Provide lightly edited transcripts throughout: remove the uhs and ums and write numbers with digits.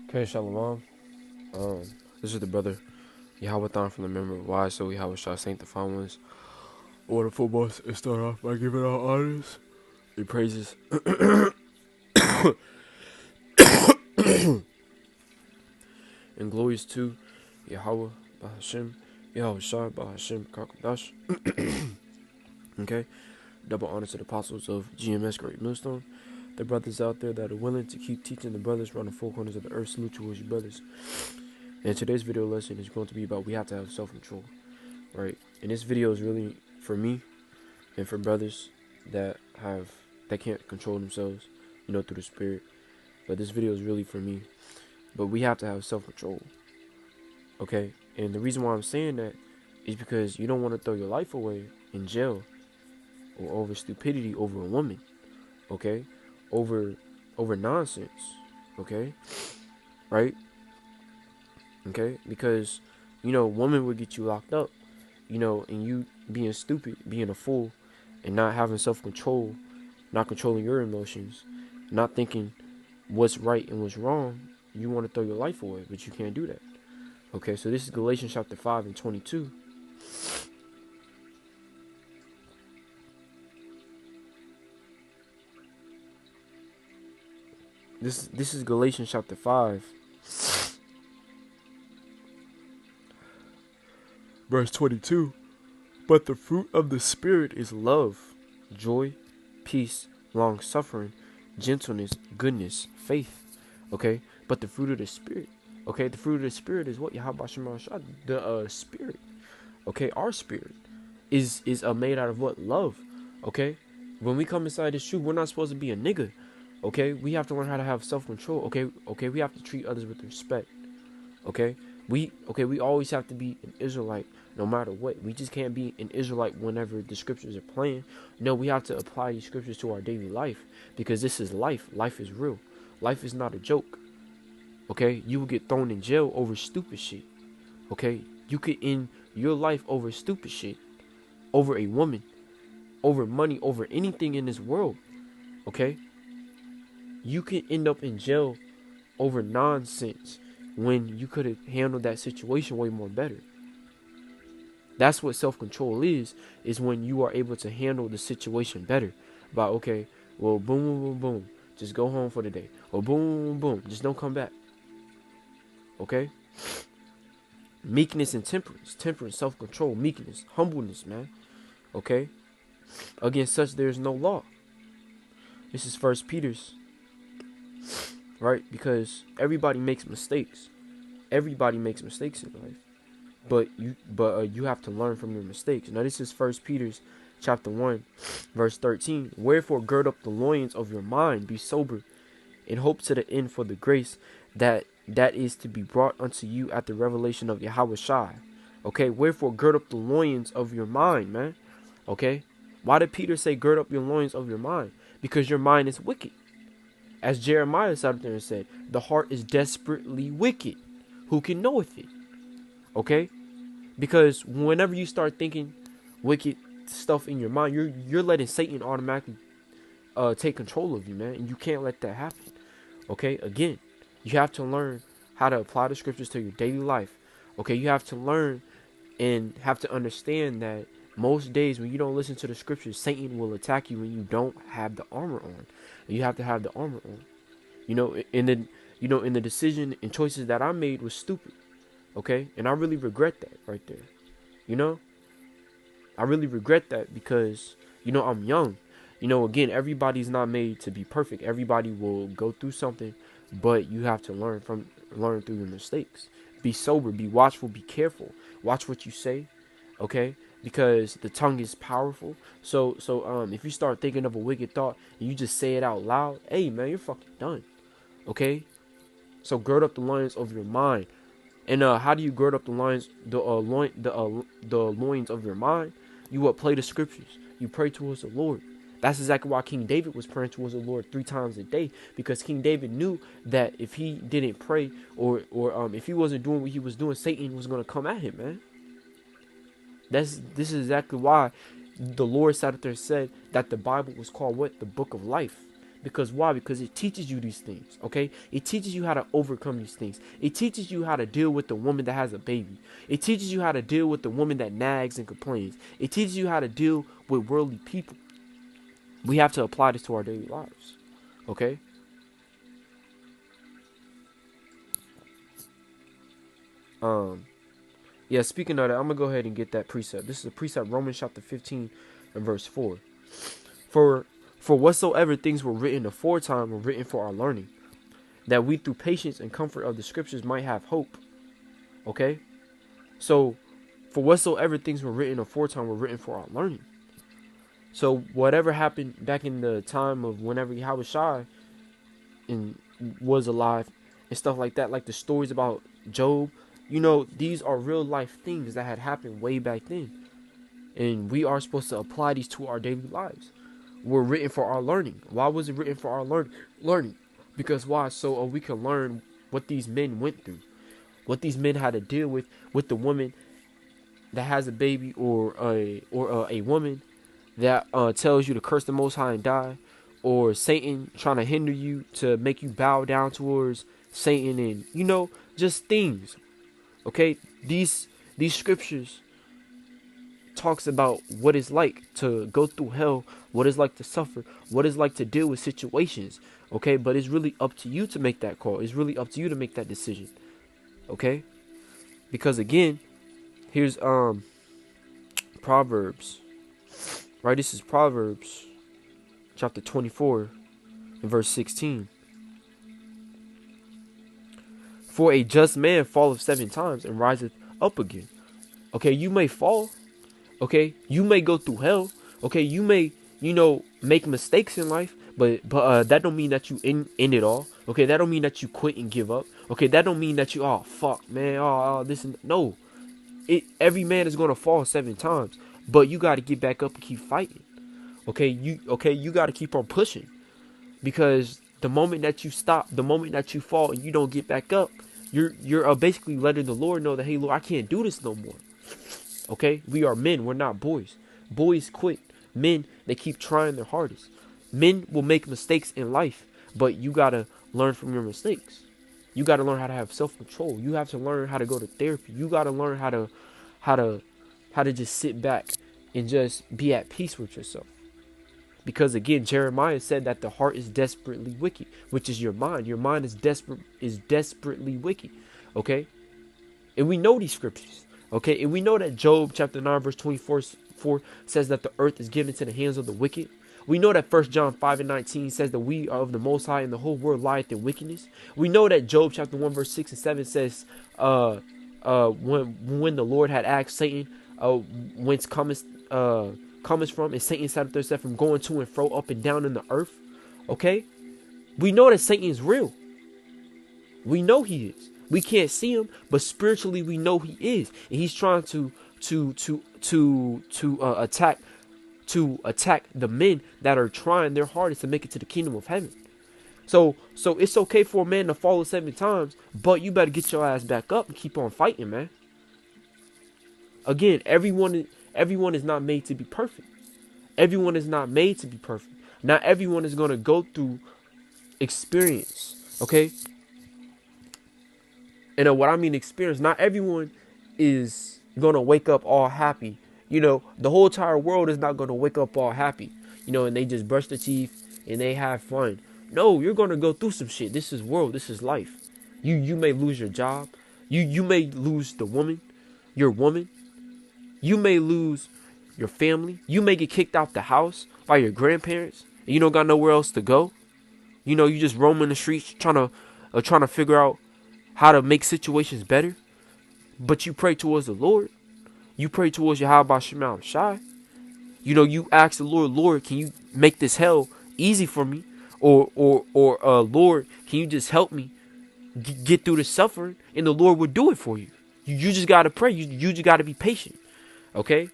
Okay, Shalom. Um, this is the brother Yahweh from the member of Why So Yahweh shall sanctify ones. I want to foremost and start off by giving all honors and praises and glories to Yahweh Bahashem, Yahweh Shai Bahashem Kakadash. Okay, double honor to the apostles of GMS Great Millstone. The brothers out there that are willing to keep teaching the brothers around the four corners of the earth. Salute you as your brothers. And today's video lesson is going to be about we have to have self-control, right? And this video is really for me and for brothers that can't control themselves, through the spirit. But this video is really for me. But we have to have self-control, okay? And the reason why I'm saying that is because you don't want to throw your life away in jail or over stupidity over a woman, okay? Over nonsense, okay? Right? Okay? Because, woman would get you locked up, and you being stupid, being a fool, and not having self-control, not controlling your emotions, not thinking what's right and what's wrong, you want to throw your life away, but you can't do that. Okay, so this is Galatians chapter 5 and 22. This is Galatians chapter 5, verse 22. But the fruit of the Spirit is love, joy, peace, long-suffering, gentleness, goodness, faith. Okay? But the fruit of the Spirit. Okay? The fruit of the Spirit is what? Yahweh Shema Shah. The Spirit. Okay? Our spirit is made out of what? Love. Okay? When we come inside this truth, we're not supposed to be a nigga. Okay? We have to learn how to have self-control. Okay? We have to treat others with respect. Okay? We always have to be an Israelite no matter what. We just can't be an Israelite whenever the scriptures are playing. No, we have to apply these scriptures to our daily life because this is life. Life is real. Life is not a joke. Okay? You will get thrown in jail over stupid shit. Okay? You could end your life over stupid shit. Over a woman. Over money. Over anything in this world. Okay? You could end up in jail over nonsense when you could have handled that situation way more better. That's what self-control is when you are able to handle the situation better. By, okay, well, boom, boom, boom, boom, just go home for the day. Or boom, boom, boom, just don't come back. Okay? Meekness and temperance. Temperance, self-control, meekness, humbleness, man. Okay? Against such there is no law. This is First Peter's. Right? Because everybody makes mistakes. Everybody makes mistakes in life. But you have to learn from your mistakes. Now this is First Peter's chapter 1, verse 13. Wherefore gird up the loins of your mind, be sober, and hope to the end for the grace that is to be brought unto you at the revelation of Yahweh Shai. Okay, wherefore gird up the loins of your mind, man. Okay, why did Peter say gird up your loins of your mind? Because your mind is wicked. As Jeremiah sat up there and said, the heart is desperately wicked. Who can knoweth it? Okay? Because whenever you start thinking wicked stuff in your mind, you're letting Satan automatically take control of you, man. And you can't let that happen. Okay? Again, you have to learn how to apply the scriptures to your daily life. Okay? You have to learn and have to understand that most days when you don't listen to the scriptures, Satan will attack you when you don't have the armor on. You have to have the armor on. In the decision and choices that I made was stupid. Okay? And I really regret that right there. I really regret that because, I'm young. Again, everybody's not made to be perfect. Everybody will go through something, but you have to learn through your mistakes. Be sober, be watchful, be careful. Watch what you say, okay? Because the tongue is powerful. So if you start thinking of a wicked thought and you just say it out loud, hey man, you're fucking done. Okay? So gird up the loins of your mind. And how do you gird up the loins, the loins of your mind? You play the scriptures. You pray towards the Lord. That's exactly why King David was praying towards the Lord 3 times a day, because King David knew that if he didn't pray or if he wasn't doing what he was doing, Satan was gonna come at him, man. This is exactly why the Lord sat up there and said that the Bible was called what? The book of life. Because why? Because it teaches you these things, okay? It teaches you how to overcome these things. It teaches you how to deal with the woman that has a baby. It teaches you how to deal with the woman that nags and complains. It teaches you how to deal with worldly people. We have to apply this to our daily lives, okay? Yeah, speaking of that, I'm going to go ahead and get that precept. This is a precept, Romans chapter 15 and verse 4. For whatsoever things were written aforetime were written for our learning, that we through patience and comfort of the scriptures might have hope. Okay? So, for whatsoever things were written aforetime were written for our learning. So, whatever happened back in the time of whenever Yahushua and was alive and stuff like that, like the stories about Job, you know, these are real life things that had happened way back then. And we are supposed to apply these to our daily lives. Were written for our learning. Why was it written for our learning? Because why? So we can learn what these men went through, what these men had to deal with the woman that has a baby, or a woman that tells you to curse the Most High and die, or Satan trying to hinder you to make you bow down towards Satan, and you know, just things. Okay, these scriptures talks about what it's like to go through hell, what it's like to suffer, what it's like to deal with situations, okay? But it's really up to you to make that call. It's really up to you to make that decision, okay? Because again, here's Proverbs, right? This is Proverbs chapter 24 and verse 16. For a just man falleth 7 times and riseth up again. Okay, you may fall. Okay, you may go through hell. Okay, you may, you know, make mistakes in life, but that don't mean that you end it all. Okay, that don't mean that you quit and give up. Okay, that don't mean that you, oh fuck, man, this and no. Every man is gonna fall 7 times, but you got to get back up and keep fighting. Okay, you got to keep on pushing, because the moment that you stop, the moment that you fall and you don't get back up, you're basically letting the Lord know that, hey, Lord, I can't do this no more. Okay, we are men, we're not boys. Boys quit. Men, they keep trying their hardest. Men will make mistakes in life, but you gotta learn from your mistakes. You gotta learn how to have self-control. You have to learn how to go to therapy. You gotta learn how to just sit back and just be at peace with yourself. Because again, Jeremiah said that the heart is desperately wicked, which is your mind. Your mind is desperately wicked. Okay, and we know these scriptures. Okay, and we know that Job chapter 9 verse 24 says that the earth is given to the hands of the wicked. We know that 1 John 5 and 19 says that we are of the Most High and the whole world lieth in wickedness. We know that Job chapter 1 verse 6 and 7 says when the Lord had asked Satan whence comest from, and Satan said to himself, from going to and fro up and down in the earth. Okay, we know that Satan is real. We know he is. We can't see him, but spiritually we know he is, and he's trying to attack the men that are trying their hardest to make it to the kingdom of heaven. So it's okay for a man to fall 7 times, but you better get your ass back up and keep on fighting, man. Again, everyone is not made to be perfect. Everyone is not made to be perfect. Not everyone is going to go through experience, okay? And what I mean experience, not everyone is going to wake up all happy. You know, the whole entire world is not going to wake up all happy, you know, and they just brush their teeth and they have fun. No, you're going to go through some shit. This is world. This is life. You may lose your job. You may lose your woman. You may lose your family. You may get kicked out the house by your grandparents, and you don't got nowhere else to go. You know, you just roaming the streets trying to figure out how to make situations better. But you pray towards the Lord. You pray towards Yahweh Shema Shai. You know, you ask the Lord, Lord, can you make this hell easy for me? Or Lord, can you just help me get through the suffering? And the Lord will do it for you. You just got to pray. You just got to be patient. Okay?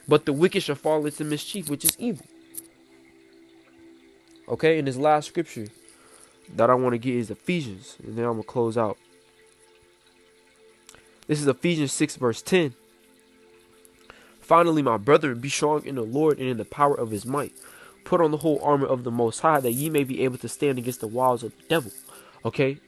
But the wicked shall fall into mischief, which is evil. Okay? And this last scripture that I want to get is Ephesians. And then I'm going to close out. This is Ephesians 6 verse 10. Finally, my brethren, be strong in the Lord and in the power of his might. Put on the whole armor of the Most High, that ye may be able to stand against the wiles of the devil. Okay?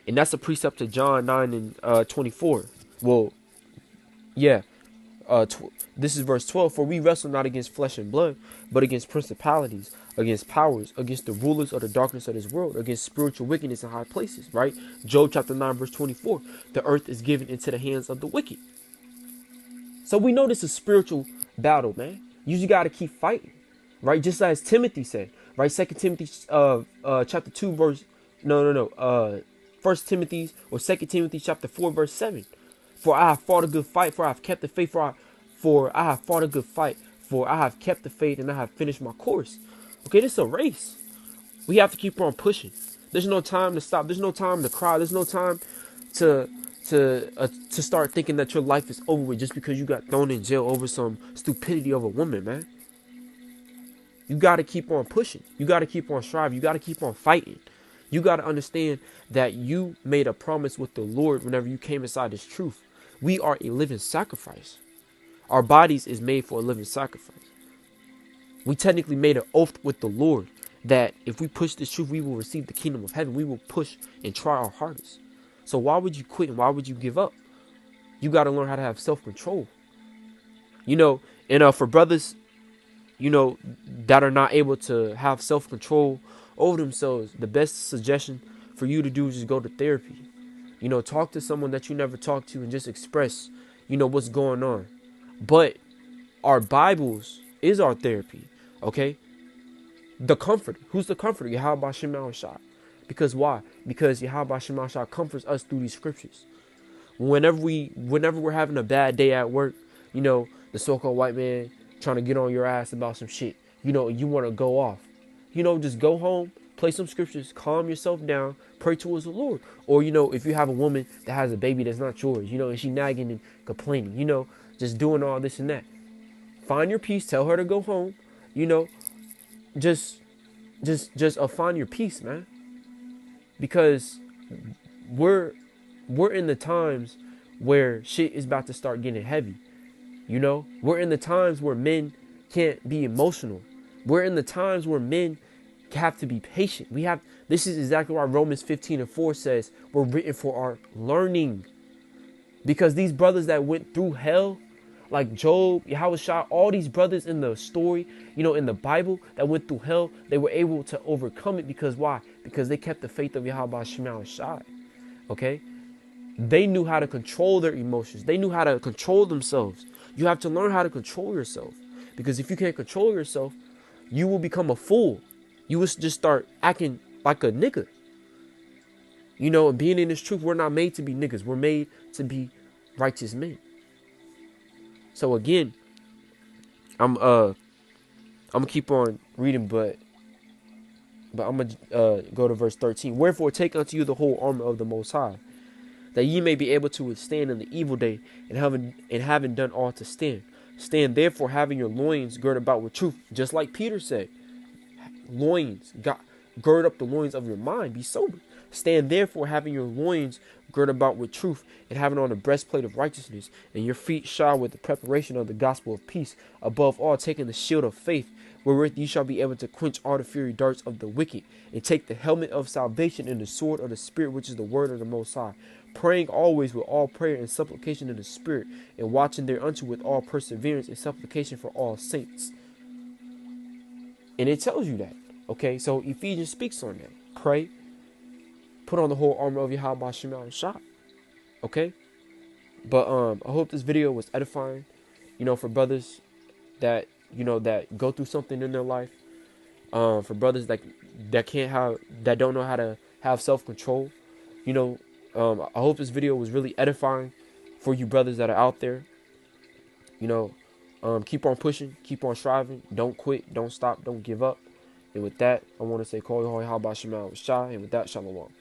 And that's a precept to John 9 and 24. Well, yeah. This is verse 12. For we wrestle not against flesh and blood, but against principalities, against powers, against the rulers of the darkness of this world, against spiritual wickedness in high places, right? Job chapter 9 verse 24. The earth is given into the hands of the wicked. So we know this is a spiritual battle, man. You just got to keep fighting, right? Just as Timothy said, right? 2 Timothy chapter 2 verse, no. 1 Timothy or 2 Timothy chapter 4 verse 7. For I have fought a good fight, for I have kept the faith, for I have fought a good fight, for I have kept the faith, and I have finished my course. Okay, this is a race. We have to keep on pushing. There's no time to stop. There's no time to cry. There's no time to start thinking that your life is over with just because you got thrown in jail over some stupidity of a woman, man. You got to keep on pushing. You got to keep on striving. You got to keep on fighting. You got to understand that you made a promise with the Lord whenever you came inside this truth. We are a living sacrifice. Our bodies is made for a living sacrifice. We technically made an oath with the Lord that if we push this truth, we will receive the kingdom of heaven. We will push and try our hardest. So why would you quit and why would you give up? You got to learn how to have self-control. And for brothers, that are not able to have self-control over themselves, the best suggestion for you to do is just go to therapy. Talk to someone that you never talked to and just express, what's going on. But our Bibles is our therapy, okay? The comforter. Who's the comforter? Yahweh Shem Shah. Because why? Because Yahweh Shem Shah comforts us through these scriptures. Whenever we're having a bad day at work, the so-called white man trying to get on your ass about some shit, you want to go off. Just go home, play some scriptures, calm yourself down, pray towards the Lord. Or, if you have a woman that has a baby that's not yours, and she nagging and complaining, just doing all this and that. Find your peace, tell her to go home, just find your peace, man. Because we're in the times where shit is about to start getting heavy. We're in the times where men can't be emotional. We're in the times where men have to be patient. This is exactly why Romans 15:4 says we're written for our learning. Because these brothers that went through hell, like Job, Yahushua, all these brothers in the story, in the Bible that went through hell, they were able to overcome it because why? Because they kept the faith of Yahweh Shema Shai. Okay? They knew how to control their emotions. They knew how to control themselves. You have to learn how to control yourself. Because if you can't control yourself, you will become a fool. You will just start acting like a nigga. And being in this truth, we're not made to be niggas. We're made to be righteous men. So again, I'm gonna keep on reading, but I'm gonna go to verse 13. Wherefore take unto you the whole armor of the Most High, that ye may be able to withstand in the evil day, and having done all to stand. Stand therefore, having your loins girt about with truth, just like Peter said. Gird up the loins of your mind, be sober. Stand therefore, having your loins girt about with truth, and having on the breastplate of righteousness, and your feet shod with the preparation of the gospel of peace. Above all, taking the shield of faith, wherewith ye shall be able to quench all the fiery darts of the wicked, and take the helmet of salvation and the sword of the Spirit, which is the word of the Most High, praying always with all prayer and supplication in the Spirit, and watching thereunto with all perseverance and supplication for all saints. And it tells you that. Okay, so Ephesians speaks on that. Pray. Put on the whole armor of Yahweh Shema Shah. Okay? But I hope this video was edifying, for brothers that, that go through something in their life. For brothers that don't know how to have self-control. I hope this video was really edifying for you brothers that are out there. Keep on pushing, keep on striving, don't quit, don't stop, don't give up. And with that, I want to say, Kol Yahweh Haba Shema Shah, and with that, Shalom.